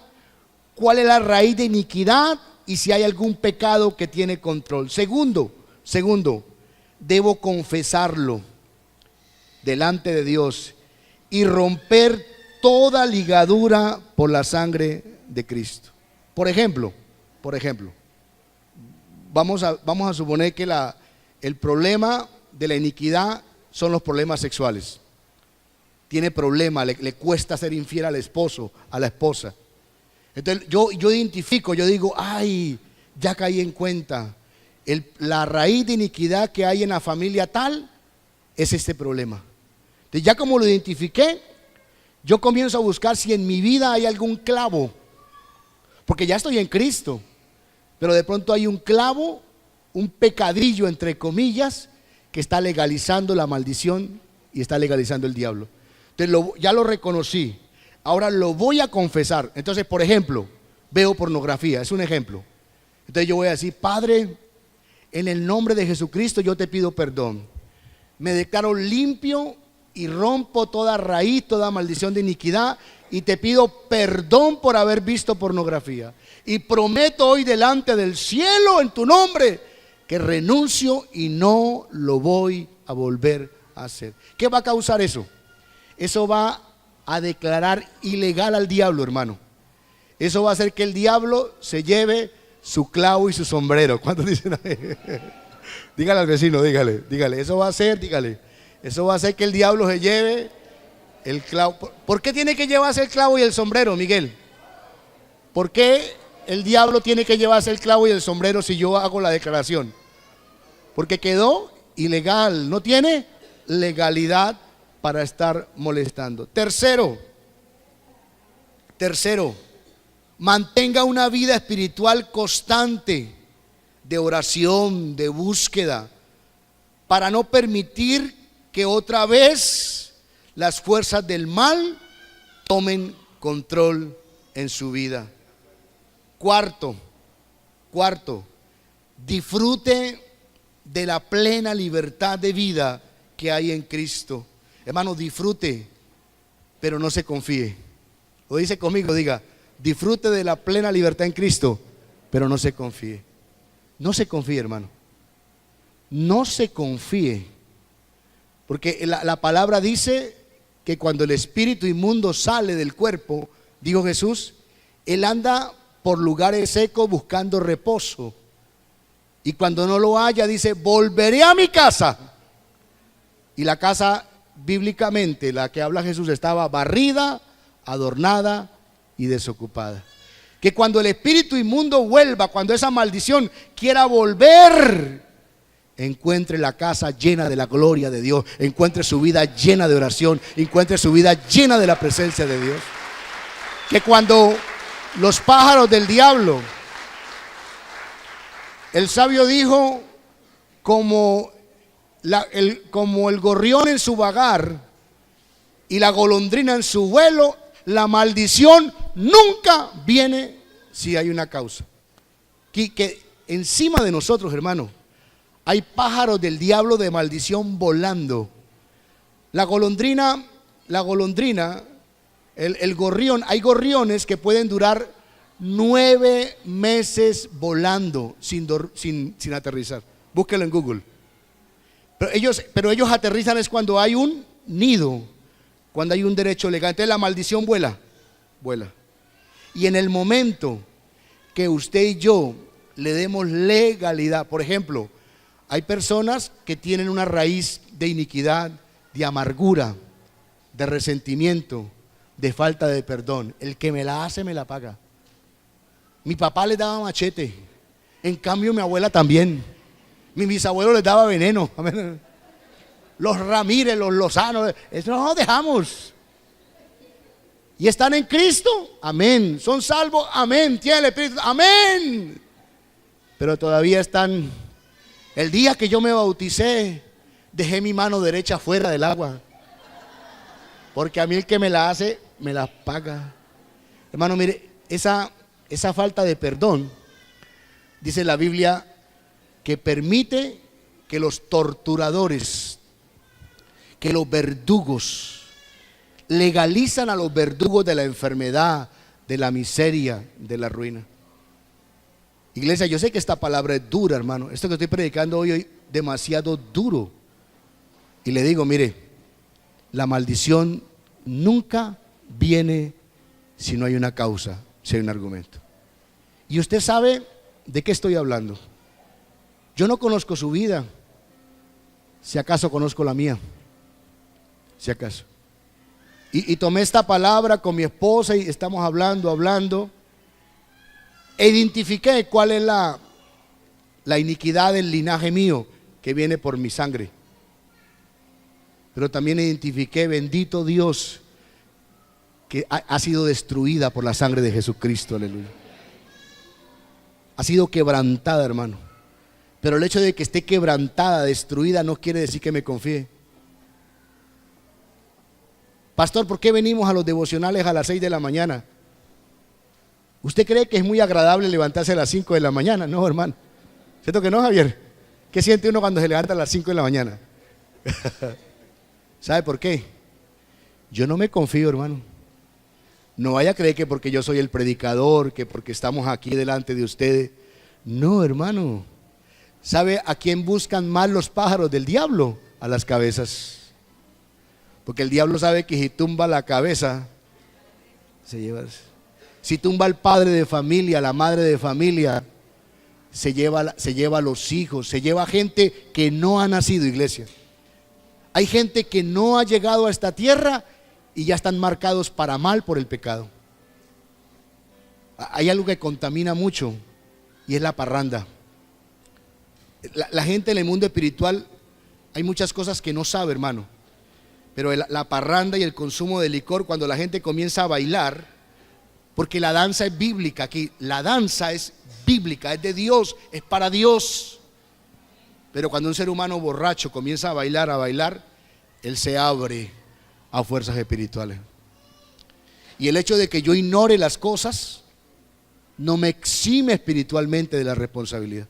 cuál es la raíz de iniquidad y si hay algún pecado que tiene control. Segundo, debo confesarlo delante de Dios y romper toda ligadura por la sangre de Cristo. Por ejemplo, vamos a suponer que el problema de la iniquidad son los problemas sexuales. Tiene problema, le cuesta ser infiel al esposo, a la esposa. Entonces yo identifico, yo digo, ay, ya caí en cuenta. La raíz de iniquidad que hay en la familia tal es este problema. Entonces ya como lo identifiqué, yo comienzo a buscar si en mi vida hay algún clavo. Porque ya estoy en Cristo, pero de pronto hay un clavo, un pecadillo entre comillas, que está legalizando la maldición y está legalizando el diablo. Entonces ya lo reconocí, ahora lo voy a confesar. Entonces, por ejemplo, veo pornografía, es un ejemplo. Entonces yo voy a decir, Padre, en el nombre de Jesucristo yo te pido perdón. Me declaro limpio y rompo toda raíz, toda maldición de iniquidad, y te pido perdón por haber visto pornografía. Y prometo hoy delante del cielo en tu nombre que renuncio y no lo voy a volver a hacer. ¿Qué va a causar eso? Eso va a declarar ilegal al diablo, hermano. Eso va a hacer que el diablo se lleve su clavo y su sombrero. ¿Cuántos dicen? Dígale al vecino, dígale. Eso va a hacer, eso va a hacer que el diablo se lleve el clavo. ¿Por qué tiene que llevarse el clavo y el sombrero, Miguel? ¿Por qué el diablo tiene que llevarse el clavo y el sombrero si yo hago la declaración? Porque quedó ilegal, no tiene legalidad para estar molestando. Tercero, mantenga una vida espiritual constante de oración, de búsqueda, para no permitir que otra vez las fuerzas del mal tomen control en su vida. Cuarto, disfrute de la plena libertad de vida que hay en Cristo. Hermano, disfrute, pero no se confíe. Lo dice conmigo, diga, disfrute de la plena libertad en Cristo, pero no se confíe. No se confíe, hermano. No se confíe. Porque la palabra dice que cuando el espíritu inmundo sale del cuerpo, dijo Jesús, él anda por lugares secos buscando reposo. Y cuando no lo haya, dice, volveré a mi casa. Y la casa, bíblicamente, la que habla Jesús, estaba barrida, adornada y desocupada. Que cuando el espíritu inmundo vuelva, cuando esa maldición quiera volver, encuentre la casa llena de la gloria de Dios, encuentre su vida llena de oración, encuentre su vida llena de la presencia de Dios. Que cuando los pájaros del diablo, el sabio dijo, como el gorrión en su vagar y la golondrina en su vuelo, la maldición nunca viene si hay una causa. Que encima de nosotros, hermano, hay pájaros del diablo de maldición volando. La golondrina, el gorrión, hay gorriones que pueden durar 9 meses volando sin aterrizar. Búsquelo en Google. Pero ellos aterrizan es cuando hay un nido, cuando hay un derecho legal. Entonces la maldición vuela. Y en el momento que usted y yo le demos legalidad, por ejemplo, hay personas que tienen una raíz de iniquidad, de amargura, de resentimiento, de falta de perdón. El que me la hace, me la paga. Mi papá les daba machete, en cambio mi abuela también. Mi bisabuelo les daba veneno. Los Ramírez, los Lozano, eso no los dejamos. Y están en Cristo, amén. Son salvos, amén. Tienen el Espíritu, amén. Pero todavía están. El día que yo me bauticé, dejé mi mano derecha fuera del agua. Porque a mí el que me la hace, me la paga. Hermano, mire, esa falta de perdón, dice la Biblia, que permite que los torturadores, que los verdugos, legalizan a los verdugos de la enfermedad, de la miseria, de la ruina. Iglesia, yo sé que esta palabra es dura, hermano. Esto que estoy predicando hoy es demasiado duro. Y le digo, mire, la maldición nunca viene si no hay una causa, si hay un argumento. Y usted sabe de qué estoy hablando. Yo no conozco su vida, si acaso conozco la mía, si acaso. Y tomé esta palabra con mi esposa y estamos hablando. E identifiqué cuál es la iniquidad del linaje mío que viene por mi sangre. Pero también identifiqué, bendito Dios, que ha sido destruida por la sangre de Jesucristo, aleluya. Ha sido quebrantada, hermano. Pero el hecho de que esté quebrantada, destruida, no quiere decir que me confíe. Pastor, ¿por qué venimos a los devocionales a las 6 de la mañana? ¿Usted cree que es muy agradable levantarse a las 5 de la mañana? No, hermano. ¿Cierto que no, Javier? ¿Qué siente uno cuando se levanta a las 5 de la mañana? ¿Sabe por qué? Yo no me confío, hermano. No vaya a creer que porque yo soy el predicador, que porque estamos aquí delante de ustedes. No, hermano. ¿Sabe a quién buscan más los pájaros del diablo? A las cabezas. Porque el diablo sabe que si tumba la cabeza, se lleva. Si tumba al padre de familia, la madre de familia, se lleva a los hijos, se lleva a gente que no ha nacido, iglesia. Hay gente que no ha llegado a esta tierra y ya están marcados para mal por el pecado. Hay algo que contamina mucho y es la parranda. La gente en el mundo espiritual, hay muchas cosas que no sabe, hermano. Pero la parranda y el consumo de licor, cuando la gente comienza a bailar, porque la danza es bíblica aquí, la danza es bíblica, es de Dios, es para Dios. Pero cuando un ser humano borracho comienza a bailar, él se abre a fuerzas espirituales. Y el hecho de que yo ignore las cosas no me exime espiritualmente de la responsabilidad.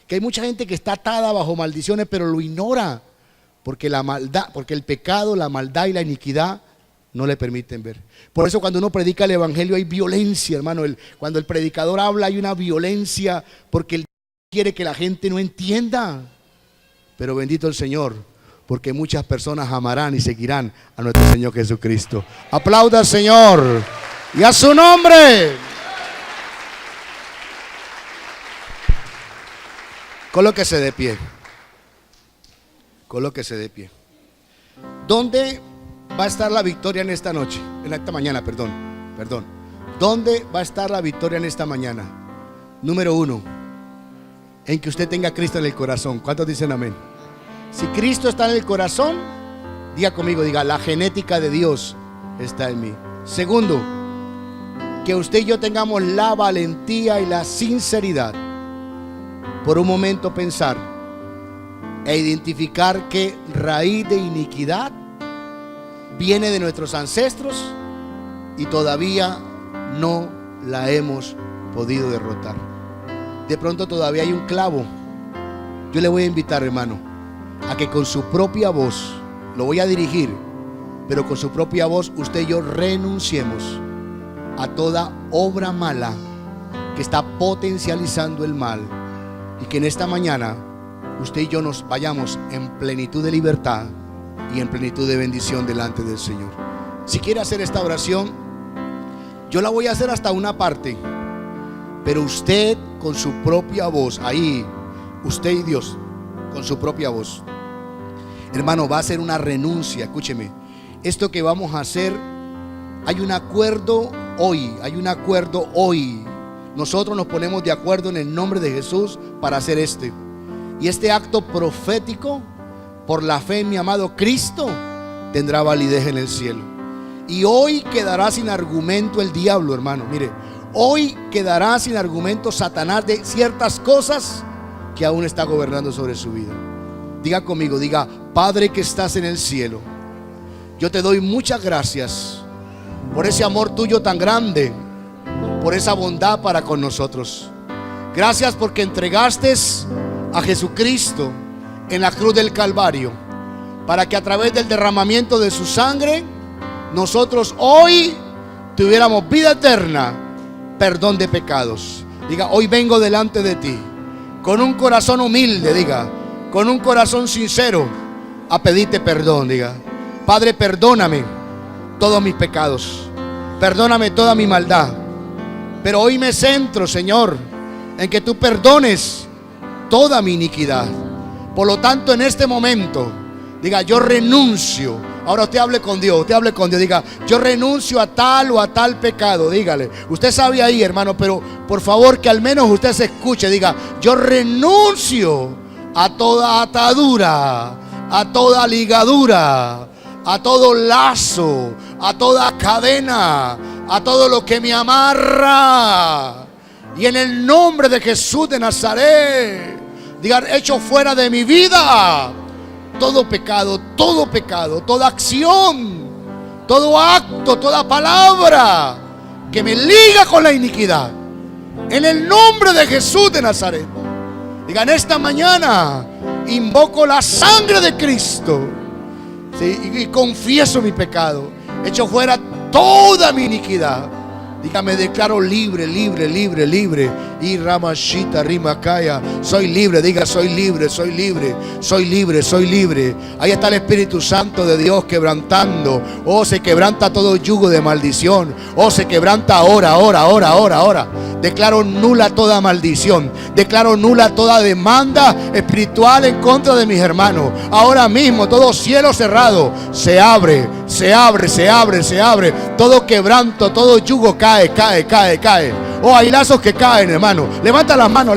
Que hay mucha gente que está atada bajo maldiciones, pero lo ignora. Porque la maldad, porque el pecado, la maldad y la iniquidad no le permiten ver. Por eso cuando uno predica el evangelio hay violencia, hermano. Cuando el predicador habla hay una violencia, porque él quiere que la gente no entienda. Pero bendito el Señor, porque muchas personas amarán y seguirán a nuestro Señor Jesucristo. Aplauda al Señor y a su nombre. Colóquese de pie. Colóquese de pie. ¿Dónde va a estar la victoria en esta noche? En esta mañana, perdón. ¿Dónde va a estar la victoria en esta mañana? Número 1, en que usted tenga a Cristo en el corazón. ¿Cuántos dicen amén? Si Cristo está en el corazón, diga conmigo, diga, la genética de Dios está en mí. Segundo, que usted y yo tengamos la valentía y la sinceridad, por un momento pensar e identificar que raíz de iniquidad viene de nuestros ancestros y todavía no la hemos podido derrotar. De pronto todavía hay un clavo. Yo le voy a invitar, hermano, a que con su propia voz, lo voy a dirigir, pero con su propia voz usted y yo renunciemos a toda obra mala que está potencializando el mal, y que en esta mañana usted y yo nos vayamos en plenitud de libertad y en plenitud de bendición delante del Señor. Si quiere hacer esta oración, yo la voy a hacer hasta una parte, pero usted con su propia voz, ahí, usted y Dios, con su propia voz, hermano, va a ser una renuncia. Escúcheme, esto que vamos a hacer, hay un acuerdo hoy. Nosotros nos ponemos de acuerdo en el nombre de Jesús para hacer y este acto profético, por la fe en mi amado Cristo, tendrá validez en el cielo. Y hoy quedará sin argumento el diablo, hermano. Mire, hoy quedará sin argumento Satanás de ciertas cosas que aún está gobernando sobre su vida. Diga conmigo, diga: Padre que estás en el cielo, yo te doy muchas gracias por ese amor tuyo tan grande, por esa bondad para con nosotros. Gracias porque entregaste a Jesucristo en la cruz del Calvario, para que a través del derramamiento de su sangre nosotros hoy tuviéramos vida eterna, perdón de pecados. Diga: hoy vengo delante de ti con un corazón humilde, diga, con un corazón sincero, a pedirte perdón. Diga: Padre, perdóname todos mis pecados, perdóname toda mi maldad, pero hoy me centro, Señor, en que tú perdones toda mi iniquidad. Por lo tanto, en este momento, diga: yo renuncio. Ahora usted hable con Dios, diga: yo renuncio a tal o a tal pecado. Dígale, usted sabe ahí, hermano, pero por favor que al menos usted se escuche. Diga: yo renuncio a toda atadura, a toda ligadura, a todo lazo, a toda cadena, a todo lo que me amarra. Y en el nombre de Jesús de Nazaret, diga: echo fuera de mi vida todo pecado, toda acción, todo acto, toda palabra que me liga con la iniquidad. En el nombre de Jesús de Nazaret. Diga: en esta mañana invoco la sangre de Cristo, ¿sí? Y confieso mi pecado. Echo fuera toda mi iniquidad. Diga: me declaro libre. Y Ramashita Rimakaya. Soy libre. Diga: soy libre. Ahí está el Espíritu Santo de Dios quebrantando. Oh, se quebranta todo yugo de maldición. Oh, se quebranta ahora. Declaro nula toda maldición. Declaro nula toda demanda espiritual en contra de mis hermanos. Ahora mismo todo cielo cerrado se abre. Todo quebranto, todo yugo cae. Oh, hay lazos que caen, hermano. Levanta las manos.